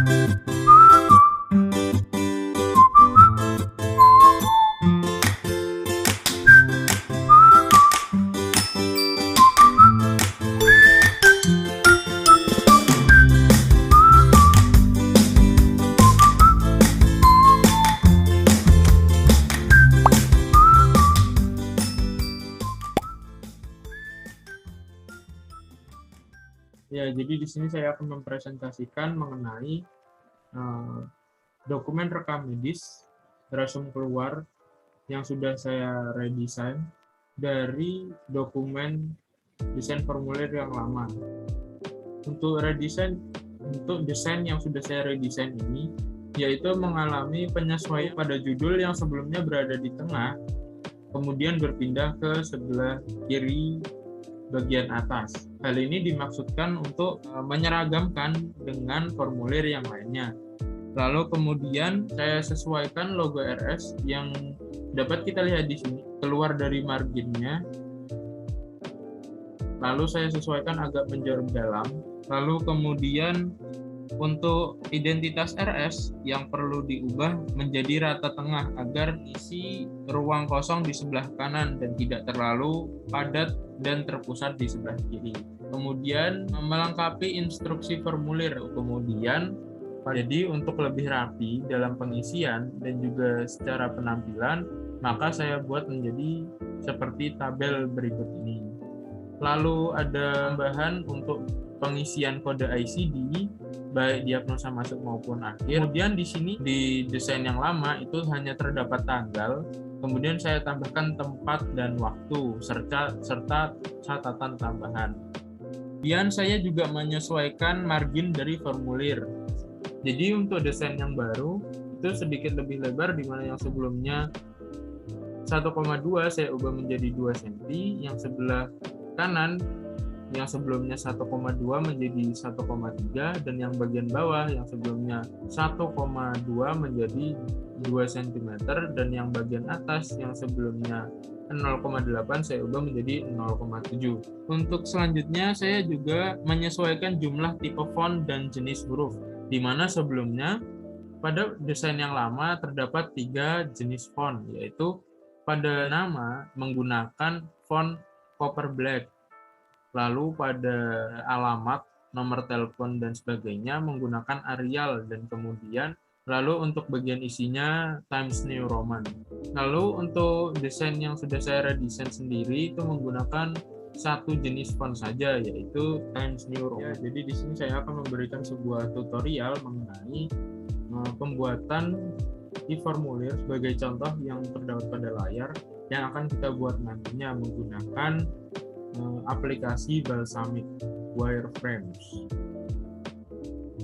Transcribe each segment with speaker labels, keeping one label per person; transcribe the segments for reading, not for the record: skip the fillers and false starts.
Speaker 1: Ya, jadi di sini saya akan mempresentasikan mengenai dokumen rekam medis resume keluar yang sudah saya redesign dari dokumen desain formulir yang lama. Untuk desain yang sudah saya redesign ini, yaitu mengalami penyesuaian pada judul yang sebelumnya berada di tengah, kemudian berpindah ke sebelah kiri bagian atas. Hal ini dimaksudkan untuk menyeragamkan dengan formulir yang lainnya. Lalu kemudian saya sesuaikan logo RS yang dapat kita lihat di sini keluar dari marginnya. Lalu saya sesuaikan agak menjorok dalam. Lalu kemudian untuk identitas RS yang perlu diubah menjadi rata tengah agar isi ruang kosong di sebelah kanan dan tidak terlalu padat dan terpusat di sebelah kiri. Kemudian melengkapi instruksi formulir. Kemudian jadi untuk lebih rapi dalam pengisian dan juga secara penampilan, maka saya buat menjadi seperti tabel berikut ini. Lalu ada tambahan untuk pengisian kode ICD baik diagnosa masuk maupun akhir. Kemudian di sini di desain yang lama itu hanya terdapat tanggal, kemudian saya tambahkan tempat dan waktu serta catatan tambahan. Kemudian saya juga menyesuaikan margin dari formulir. Jadi untuk desain yang baru itu sedikit lebih lebar, di mana yang sebelumnya 1,2 saya ubah menjadi 2 cm, yang sebelah kanan yang sebelumnya 1,2 menjadi 1,3, dan yang bagian bawah yang sebelumnya 1,2 menjadi 2 cm, dan yang bagian atas yang sebelumnya 0,8 saya ubah menjadi 0,7. Untuk selanjutnya saya juga menyesuaikan jumlah tipe font dan jenis huruf, di mana sebelumnya pada desain yang lama terdapat 3 jenis font, yaitu pada nama menggunakan font Copper Black, lalu pada alamat, nomor telepon dan sebagainya menggunakan Arial, dan kemudian lalu untuk bagian isinya Times New Roman. Lalu untuk desain yang sudah saya redesign sendiri itu menggunakan satu jenis font saja, yaitu Times New Roman. Ya, jadi di sini saya akan memberikan sebuah tutorial mengenai pembuatan e-formulir sebagai contoh yang terdapat pada layar yang akan kita buat nantinya menggunakan aplikasi Balsamiq Wireframes.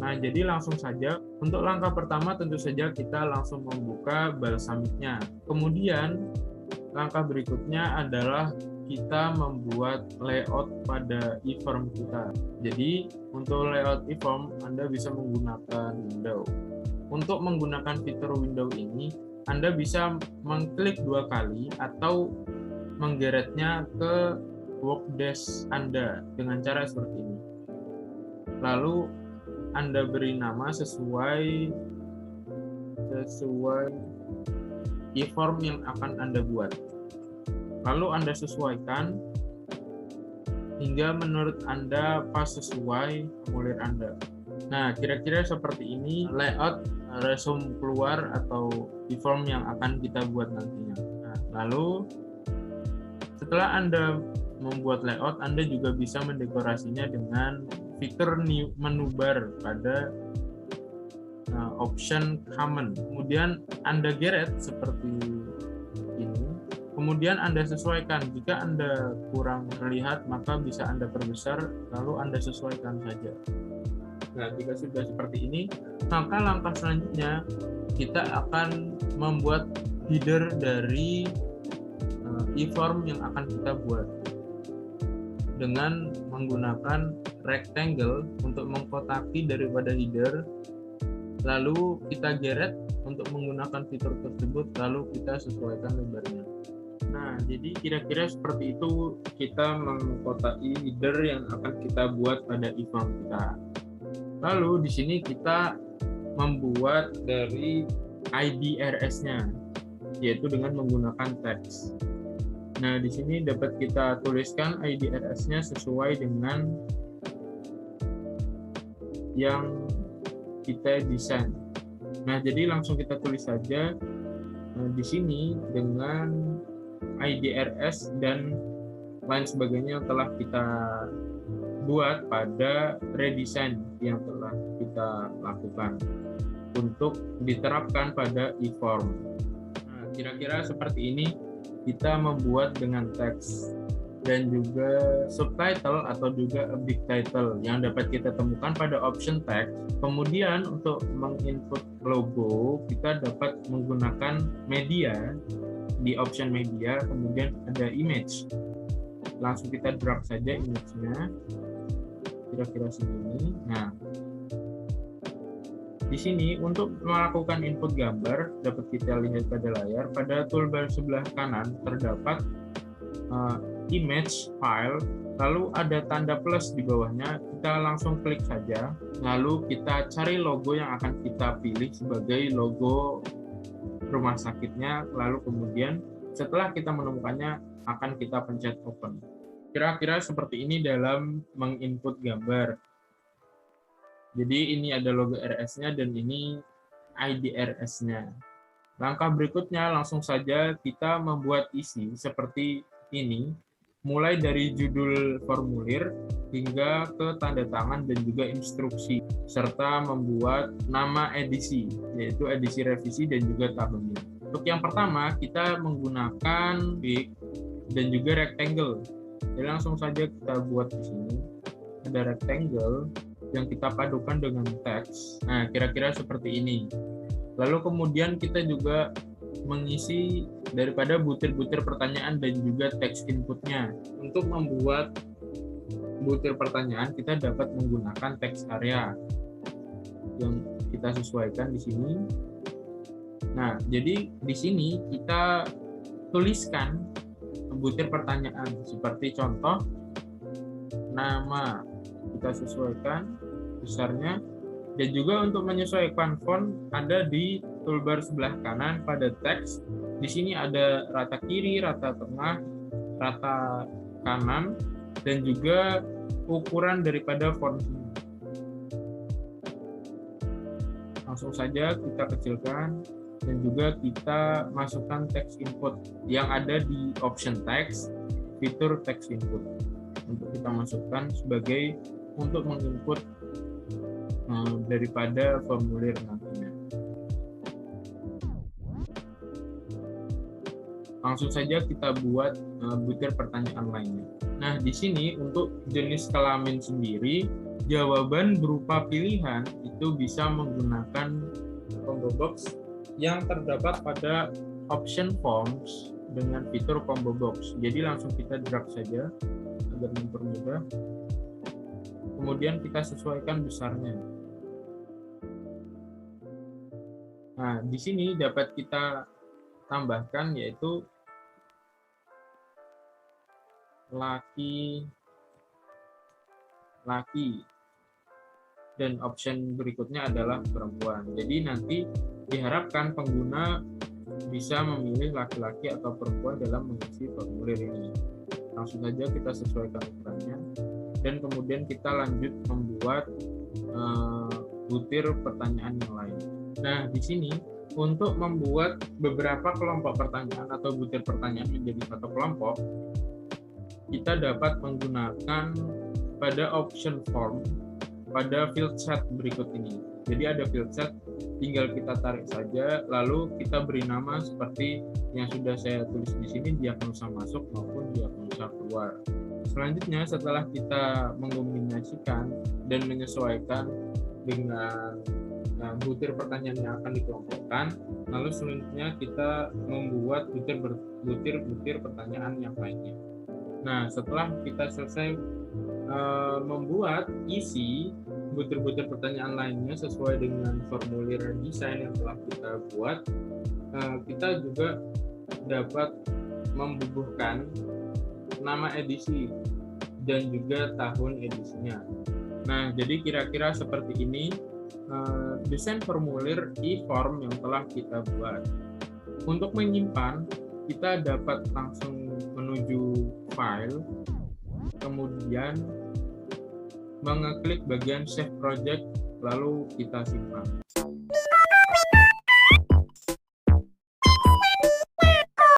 Speaker 1: Nah, jadi langsung saja untuk langkah pertama tentu saja kita langsung membuka Balsamiqnya. Kemudian langkah berikutnya adalah kita membuat layout pada e-form kita. Jadi untuk layout e-form Anda bisa menggunakan window. Untuk menggunakan fitur window ini Anda bisa mengklik 2 kali atau menggeretnya ke workdesk Anda dengan cara seperti ini. Lalu Anda beri nama sesuai e-form yang akan Anda buat. Lalu Anda sesuaikan hingga menurut Anda pas sesuai formulir Anda. Nah, kira-kira seperti ini layout resume keluar atau e-form yang akan kita buat nantinya. Nah, lalu setelah Anda membuat layout, Anda juga bisa mendekorasinya dengan fitur menu bar pada option common. Kemudian Anda geret seperti ini. Kemudian Anda sesuaikan. Jika Anda kurang terlihat, maka bisa Anda perbesar, lalu Anda sesuaikan saja. Nah, jika sudah seperti ini, maka langkah selanjutnya kita akan membuat header dari e-form yang akan kita buat dengan menggunakan rectangle untuk mengkotaki daripada header, lalu kita geret untuk menggunakan fitur tersebut, lalu kita sesuaikan lebarnya. Nah, jadi kira-kira seperti itu kita mengkotaki header yang akan kita buat pada e-form kita. Lalu di sini kita membuat dari ID RS-nya, yaitu dengan menggunakan teks. Nah, di sini dapat kita tuliskan ID RS-nya sesuai dengan yang kita desain. Nah, jadi langsung kita tulis saja di sini dengan ID RS dan lain sebagainya yang telah kita buat pada redesign yang telah kita lakukan untuk diterapkan pada e-form. Nah, kira-kira seperti ini kita membuat dengan teks dan juga subtitle atau juga a big title yang dapat kita temukan pada option text. Kemudian untuk menginput logo kita dapat menggunakan media di option media, kemudian ada image. Langsung kita drag saja image-nya kira-kira segini. Nah, di sini untuk melakukan input gambar dapat kita lihat pada layar. Pada toolbar sebelah kanan terdapat image file, lalu ada tanda plus di bawahnya. Kita langsung klik saja, lalu kita cari logo yang akan kita pilih sebagai logo rumah sakitnya, lalu kemudian setelah kita menemukannya akan kita pencet open. Kira-kira seperti ini dalam menginput gambar. Jadi ini ada logo RS-nya dan ini ID RS-nya. Langkah berikutnya langsung saja kita membuat isi seperti ini, mulai dari judul formulir hingga ke tanda tangan dan juga instruksi, serta membuat nama edisi, yaitu edisi revisi dan juga tahunnya. Untuk yang pertama, kita menggunakan big dan juga rectangle. Jadi langsung saja kita buat di sini. Ada rectangle yang kita padukan dengan teks. Nah, kira-kira seperti ini. Lalu kemudian kita juga mengisi daripada butir-butir pertanyaan dan juga teks inputnya. Untuk membuat butir pertanyaan, kita dapat menggunakan teks area yang kita sesuaikan di sini. Nah, jadi di sini kita tuliskan butir pertanyaan seperti contoh nama, kita sesuaikan besarnya, dan juga untuk menyesuaikan font ada di toolbar sebelah kanan pada teks. Di sini ada rata kiri, rata tengah, rata kanan, dan juga ukuran daripada font. Langsung saja kita kecilkan dan juga kita masukkan teks input yang ada di option text, fitur teks input. Untuk kita masukkan sebagai untuk menginput daripada formulir nantinya. Langsung saja kita buat butir pertanyaan lainnya. Nah, di sini untuk jenis kelamin sendiri, jawaban berupa pilihan itu bisa menggunakan combo box yang terdapat pada option forms dengan fitur combo box. Jadi langsung kita drag saja agar mempermudah. Kemudian kita sesuaikan besarnya. Nah, di sini dapat kita tambahkan yaitu laki dan option berikutnya adalah perempuan. Jadi nanti diharapkan pengguna bisa memilih laki-laki atau perempuan dalam mengisi formulir ini. Langsung saja kita sesuaikan ukurannya dan kemudian kita lanjut membuat butir pertanyaan yang lain. Nah, di sini untuk membuat beberapa kelompok pertanyaan atau butir pertanyaan menjadi satu kelompok, kita dapat menggunakan pada option form pada field set berikut ini. Jadi ada field set, tinggal kita tarik saja, lalu kita beri nama seperti yang sudah saya tulis di sini, diagnosa masuk maupun diagnosa keluar. Selanjutnya, setelah kita mengombinasikan dan menyesuaikan dengan butir pertanyaan yang akan dikelompokkan, lalu selanjutnya kita membuat butir pertanyaan yang lainnya. Nah, setelah kita selesai membuat isi butir-butir pertanyaan lainnya sesuai dengan formulir desain yang telah kita buat, kita juga dapat membubuhkan nama edisi dan juga tahun edisinya. Nah, jadi kira-kira seperti ini desain formulir e-form yang telah kita buat. Untuk menyimpan, kita dapat langsung menuju file, kemudian mengeklik bagian save project, lalu kita simpan.